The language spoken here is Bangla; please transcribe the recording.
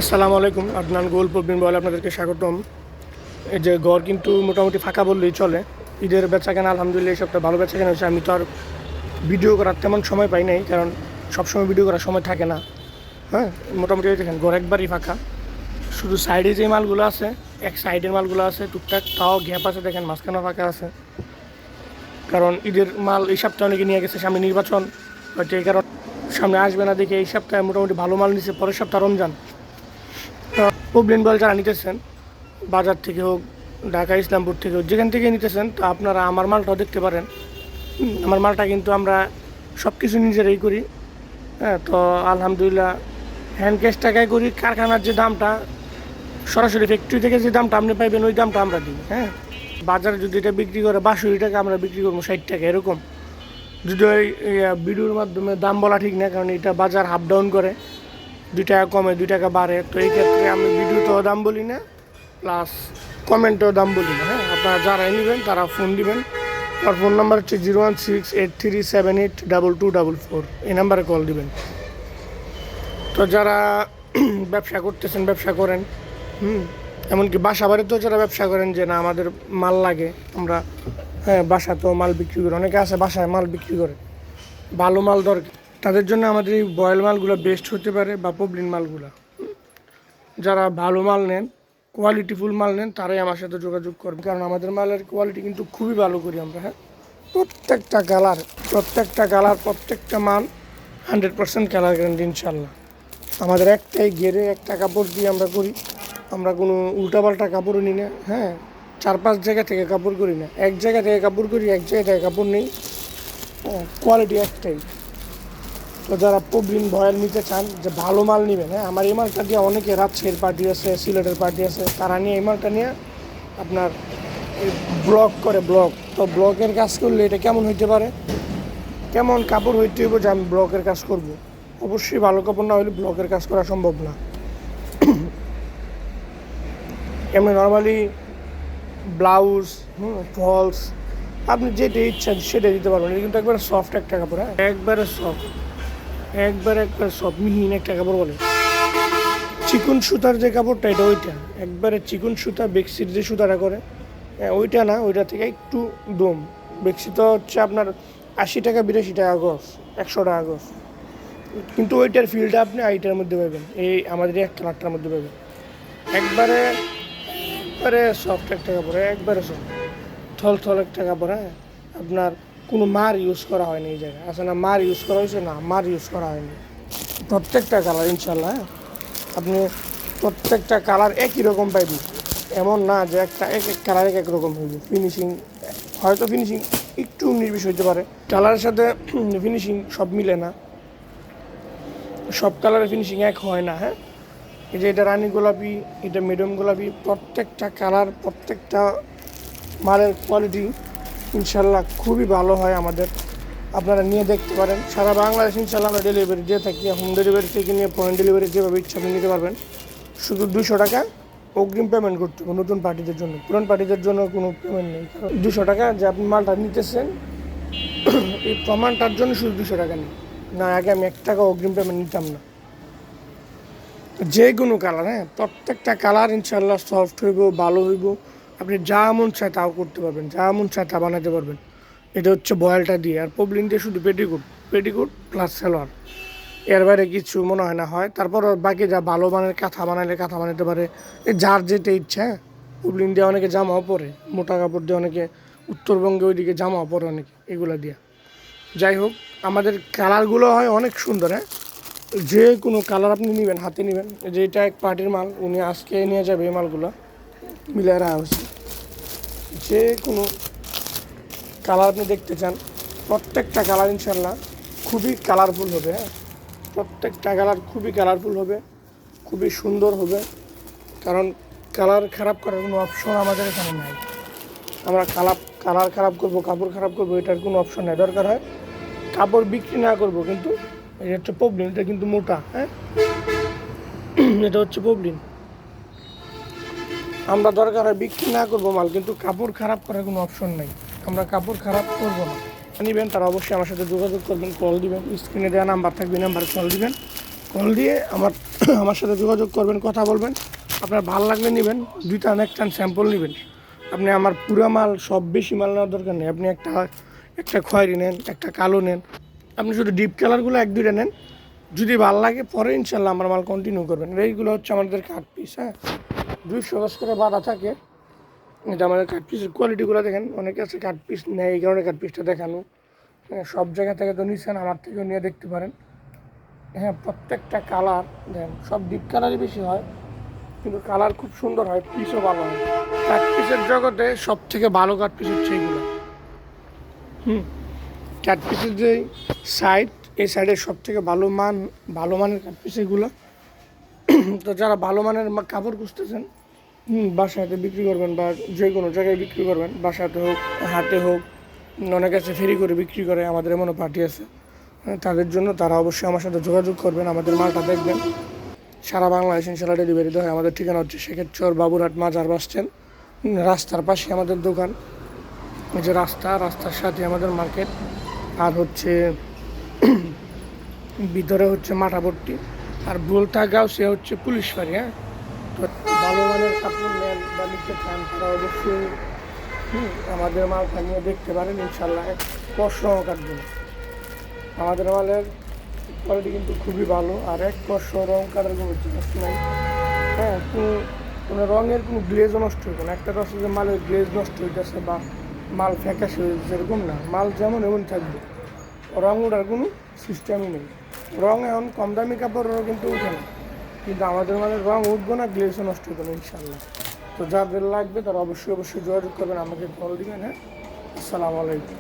আসসালামু আলাইকুম। আদনান গোল প্রবীণ বলে আপনাদেরকে স্বাগতম। এই যে ঘর কিন্তু মোটামুটি ফাঁকা বললেই চলে। ঈদের বেচাকেনা আলহামদুলিল্লাহ এই সপ্তাহে ভালো বেচাকেনা হচ্ছে। আমি তো আর ভিডিও করার তেমন সময় পাই নাই, কারণ সবসময় ভিডিও করার সময় থাকে না। হ্যাঁ, মোটামুটি দেখেন ঘর একবারই ফাঁকা, শুধু সাইডে যে মালগুলো আছে, এক সাইডের মালগুলো আছে টুকটাক, তাও গ্যাপ আছে, দেখেন মাঝখানে ফাঁকা আছে। কারণ ঈদের মাল এই সপ্তাহে অনেকে নিয়ে গেছে, সামনে নির্বাচন হয়তো, এই কারণ সামনে আসবে না দেখে এই সপ্তাহে মোটামুটি ভালো মাল নিচ্ছে। পরের সপ্তাহ রমজান। প্রবলেম বল যারা নিতেছেন বাজার থেকে হোক, ঢাকা ইসলামপুর থেকে হোক, যেখান থেকে নিতেছেন, তো আপনারা আমার মালটাও দেখতে পারেন। আমার মালটা কিন্তু আমরা সব কিছু নিজেরাই করি। হ্যাঁ, তো আলহামদুলিল্লাহ হ্যান্ড ক্যাশ টাকায় করি। কারখানার যে দামটা, সরাসরি ফ্যাক্টরি থেকে যে দামটা আপনি পাইবেন, ওই দামটা আমরা দিই। হ্যাঁ, বাজারে যদি এটা বিক্রি করে 62 টাকা, আমরা বিক্রি করবো 60 টাকা এরকম। যদি ওই ভিডিওর মাধ্যমে দাম বলা ঠিক না, কারণ এটা বাজার আপ ডাউন করে, 2 টাকা কমে 2 টাকা বাড়ে। তো এই ক্ষেত্রে আমি ভিডিওতেও দাম বলি না, প্লাস কমেন্টেও দাম বলি না। হ্যাঁ, আপনারা যারাই নেবেন তারা ফোন দিবেন। আমার ফোন নাম্বার হচ্ছে 01683782244। এই নাম্বারে কল দিবেন। তো যারা ব্যবসা করতেছেন, ব্যবসা করেন, এমনকি বাসা বাড়িতেও যারা ব্যবসা করেন, যে না আমাদের মাল লাগে, আমরা বাসাতেও মাল বিক্রি করি। অনেকে আছে বাসায় মাল বিক্রি করে, ভালো মাল দরকার, তাদের জন্য আমাদের এই বয়েল মালগুলো বেস্ট হতে পারে, বা পবলিন মালগুলো। যারা ভালো মাল নেন, কোয়ালিটিফুল মাল নেন, তারাই আমার সাথে যোগাযোগ করবে, কারণ আমাদের মালের কোয়ালিটি কিন্তু খুবই ভালো করি আমরা। হ্যাঁ, প্রত্যেকটা কালার, প্রত্যেকটা মাল 100% কালার গ্যারান্টি ইনশাল্লাহ। আমাদের একটাই ঘেরে একটা কাপড় দিয়ে আমরা করি। আমরা কোনো উল্টাপাল্টা কাপড়ও নিই না। হ্যাঁ, 4-5 জায়গা থেকে কাপড় করি না, এক জায়গা থেকে কাপড় করি, এক জায়গা থেকে কাপড় নেই। কোয়ালিটি একটাই। তো যারা পবলিন ভয়েল নিতে চান, যে ভালো মাল নেবেন, হ্যাঁ, আমার এই মালটা দিয়ে অনেকে রাজশাহীর পার্টি আছে, সিলেটের পার্টি আছে, তারা নিয়ে এই মালটা নিয়ে আপনার ব্লক করে। ব্লক তো ব্লকের কাজ করলে এটা কেমন হইতে পারে, কেমন কাপড় হইতে হইব যে আমি ব্লকের কাজ করব? অবশ্যই ভালো কাপড় না হলে ব্লকের কাজ করা সম্ভব না। এমনি নর্মালি ব্লাউজ, ফলস, আপনি যেটা ইচ্ছা সেটা দিতে পারবেন। এটা কিন্তু একবারে সফট একটা কাপড়। হ্যাঁ, একবারে সফট মিহিন একটা কাপড় বলে। চিকন সুতার যে কাপড়টা, এটা ওইটা একবারে চিকন সুতা। বেক্সির যে সুতাটা করে, ওইটা না, ওইটা থেকে একটু দম। বেক্সি তো হচ্ছে আপনার 80 টাকা 82 টাকা গজ, 100 টাকা গজ। কিন্তু ওইটার ফিলটা আপনি এইটার মধ্যে পাবেন, এই আমাদের এক কালারটার মধ্যে পাবেন। একবারে একবারে সফট একটা কাপড়, একবারে সফট, থল একটা কাপড়। হ্যাঁ, আপনার কোনো মার ইউজ করা হয়নি এই জায়গায়। আসলে না মার ইউজ করা হয়েছে, না মার ইউজ করা হয়নি। প্রত্যেকটা কালার ইনশাল্লাহ। হ্যাঁ, আপনি প্রত্যেকটা কালার একই রকম পাইবেন, এমন না যে একটা এক কালার এক রকম হইবে। ফিনিশিং হয়তো ফিনিশিং একটু নির্বিষ হইতে পারে, কালারের সাথে ফিনিশিং সব মিলে না, সব কালারের ফিনিশিং এক হয় না। হ্যাঁ, এই যে এটা রানী গোলাপি, এটা মিডিয়াম গোলাপি, প্রত্যেকটা কালার, প্রত্যেকটা মালের কোয়ালিটি ইনশাল্লাহ খুবই ভালো হয় আমাদের। আপনারা নিয়ে দেখতে পারেন। সারা বাংলাদেশ ইনশাল্লাহ আমরা ডেলিভারি দিয়ে থাকি। হোম ডেলিভারি থেকে নিয়ে পয়েন্ট ডেলিভারি যেভাবে ইচ্ছা আপনি নিতে পারবেন। শুধু 200 টাকা অগ্রিম পেমেন্ট করতে হবে নতুন পার্টিদের জন্য। পুরান পার্টিদের জন্য কোনো পেমেন্ট নেই। 200 টাকা যে আপনি মালটা নিতেছেন, এই প্রমাণটার জন্য শুধু 200 টাকা নেই। না, আগে আমি 1 টাকা অগ্রিম পেমেন্ট নিতাম না। যে কোনো কালার, হ্যাঁ, প্রত্যেকটা কালার ইনশাল্লাহ সফট হইব, ভালো হইব। আপনি যা মন চায় তাও করতে পারবেন, যা মন চায় তা বানাতে পারবেন। এটা হচ্ছে বয়েলটা দিয়ে। আর পবলিন দিয়ে শুধু পেটিকুট প্লাস সালোয়ার, এর বাইরে কিছু মনে হয় না হয়। তারপর বাকি যা ভালো মানের কাঁথা বানাইলে কাঁথা বানাতে পারে, যার যেটা ইচ্ছা। হ্যাঁ, পবলিন দিয়ে অনেকে জামাও পরে, মোটা কাপড় দিয়ে অনেকে, উত্তরবঙ্গে ওইদিকে জামাও পরে অনেকে এগুলো দিয়ে। যাই হোক, আমাদের কালারগুলো হয় অনেক সুন্দর। হ্যাঁ, যে কোনো কালার আপনি নেবেন, হাতে নেবেন। যে এটা এক পার্টির মাল, উনি আজকে নিয়ে যাবে এই মালগুলো, মিলে রাখা হয়েছে। যে কোনো কালার আপনি দেখতে চান, প্রত্যেকটা কালার ইনশাল্লাহ খুবই কালারফুল হবে। হ্যাঁ, প্রত্যেকটা কালার খুবই কালারফুল হবে, খুবই সুন্দর হবে। কারণ কালার খারাপ করার কোনো অপশন আমাদের এখানে নাই। আমরা কালার খারাপ করব, কাপড় খারাপ করবো, এটার কোনো অপশন নেই। দরকার হয় কাপড় বিক্রি না করব, কিন্তু এটা হচ্ছে পবলিন, এটা কিন্তু মোটা। হ্যাঁ, এটা হচ্ছে পবলিন। আমরা দরকার হয় বিক্রি না করবো মাল, কিন্তু কাপড় খারাপ করার কোনো অপশন নেই। আমরা কাপড় খারাপ করবো না। নেবেন তারা অবশ্যই আমার সাথে যোগাযোগ করবেন, কল দিবেন। স্ক্রিনে দেওয়া নাম্বার থাকবে, নাম্বার কল দিবেন। কল দিয়ে আমার আমার সাথে যোগাযোগ করবেন, কথা বলবেন, আপনার ভালো লাগলে নেবেন, 2 টান 1 টান স্যাম্পল নেবেন। আপনি আমার পুরো মাল সব বেশি মাল নেওয়ার দরকার নেই, আপনি একটা খয়েরি নেন, একটা কালো নেন, আপনি শুধু ডিপ কালারগুলো 1-2টা নেন, যদি ভালো লাগে পরে ইনশাল্লাহ আমার মাল কন্টিনিউ করবেন। এইগুলো হচ্ছে আমাদের কাট পিস, হ্যাঁ 200 গজ করে বাঁধা থাকে। এটা আমাদের কাট পিসের কোয়ালিটিগুলো দেখেন, অনেকে আছে কাট পিস নেয়, এই কারণে কাট পিসটা দেখানো। হ্যাঁ সব জায়গা থেকে তো নিচ্ছেন, আমার থেকেও নিয়ে দেখতে পারেন। হ্যাঁ প্রত্যেকটা কালার দেখেন, সব ডিপ কালারই বেশি হয়, কিন্তু কালার খুব সুন্দর হয়, পিসও ভালো হয়। কাট পিসের জগতে সব থেকে ভালো কাট পিস হচ্ছে এইগুলো। কাট পিসের যে সাইড, এই সাইডের সব থেকে ভালো মানের কাট পিস এগুলো। তো যারা ভালো মানের কাপড় খুঁজতেছেন, বাসাতে বিক্রি করবেন বা যে কোনো জায়গায় বিক্রি করবেন, বাসাতে হোক হাটে হোক, অনেক আছে ফেরি করে বিক্রি করে, আমাদের এমনও পার্টি আছে, তাদের জন্য তারা অবশ্যই আমার সাথে যোগাযোগ করবেন, আমাদের মালটা দেখবেন। সারা বাংলাদেশ ইনশাল্লাহ ডেলিভারি দেওয়া হয়। আমাদের ঠিকানা হচ্ছে শেখেরচর বাবুরহাট মাজার বাস স্ট্যান্ড, রাস্তার পাশে আমাদের দোকান। এই যে রাস্তার সাথে আমাদের মার্কেট, আর হচ্ছে ভিতরে হচ্ছে মাঠাভর্তি, আর বোলতাগাঁও সে হচ্ছে পুলিশ ফাঁড়ি। হ্যাঁ তো ভালো মানের কাপড় নেন বা নিতে চান তারা অবশ্যই আমাদের মালটা নিয়ে দেখতে পারেন, ইনশাল্লাহ এক স্পর্শ কাটবে। আমাদের মালের কোয়ালিটি কিন্তু খুবই ভালো, আর এক স্পর্শ রং কাটার কোনো জিনিস নাই। হ্যাঁ কোনো রঙের কোনো গ্লেজও নষ্ট হইবে না। একটা রসে যে মালের গ্লেজ নষ্ট হইতেছে বা মাল ফ্যাকাশে হয়ে যাচ্ছে এরকম না, মাল যেমন এমন থাকবে, রং ওঠার কোনো সিস্টেমই নেই। রং এখন কম দামি কাপড়েরও কিন্তু উঠে না, কিন্তু আমাদের মানে রং উঠবো না, গ্লেজও নষ্ট হইব না ইনশাল্লাহ। তো যাদের লাগবে তারা অবশ্যই যোগাযোগ করবেন, আমাকে কল দিবেন। হ্যাঁ আসসালামু আলাইকুম।